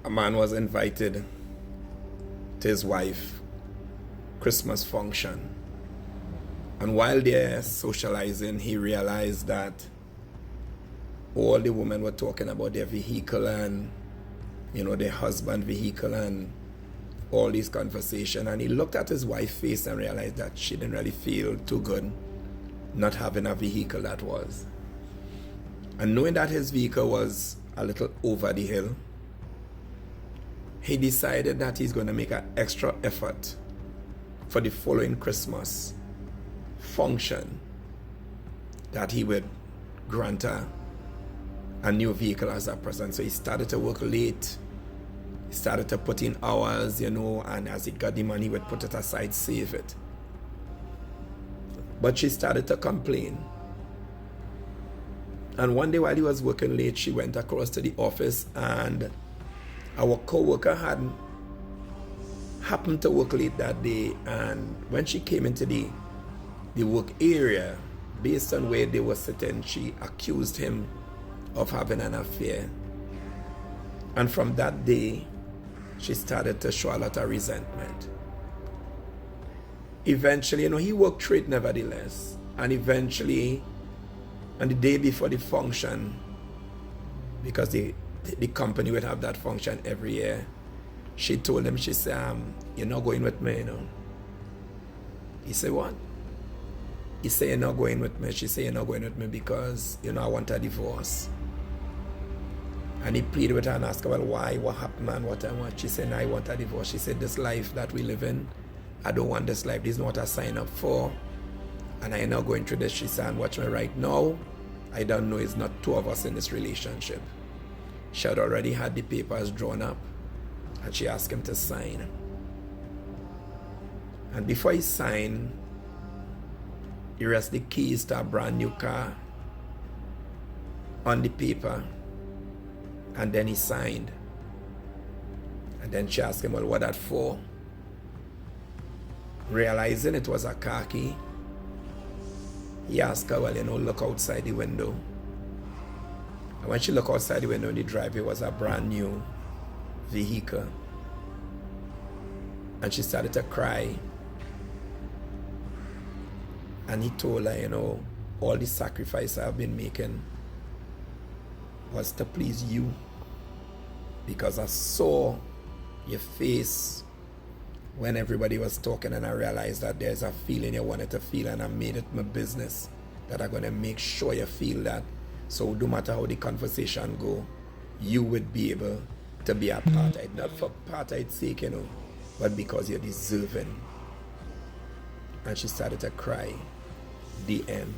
A man was invited to his wife Christmas function, and while they're socializing, he realized that all the women were talking about their vehicle and their husband vehicle and all these conversations. And he looked at his wife's face and realized that she didn't really feel too good not having a vehicle that was. And knowing that his vehicle was a little over the hill, he decided that he's going to make an extra effort for the following Christmas function, that he would grant her a new vehicle as a present. So he started to work late. He started to put in hours, and as he got the money, he would put it aside, save it. But she started to complain. And one day while he was working late, she went across to the office, and our co-worker happened to work late that day. And when she came into the work area, based on where they were sitting, she accused him of having an affair. And from that day, she started to show a lot of resentment. Eventually, he worked through it nevertheless. And eventually, on the day before the function, because the company would have that function every year, she told him, she said, you're not going with me, He said, what? He said, you're not going with me. She said, you're not going with me because, I want a divorce. And he pleaded with her and asked her, well, why? What happened, man? What I want? She said, no, I want a divorce. She said, this life that we live in, I don't want this life. This is not what I signed up for. And I am not going through this. She said, and watch me right now. I don't know, it's not two of us in this relationship. She had already had the papers drawn up, and she asked him to sign. And before he signed, he rested the keys to a brand new car on the paper, and then he signed. And then she asked him, well, what that for? Realizing it was a car key, he asked her, well, look outside the window. And when she looked outside the window in the driveway, was a brand new vehicle. And she started to cry. And he told her, all the sacrifice I've been making was to please you. Because I saw your face when everybody was talking, and I realized that there's a feeling you wanted to feel, and I made it my business that I'm going to make sure you feel that. So no matter how the conversation go, you would be able to be apartheid, not for apartheid's sake, but because you're deserving. And she started to cry. The end.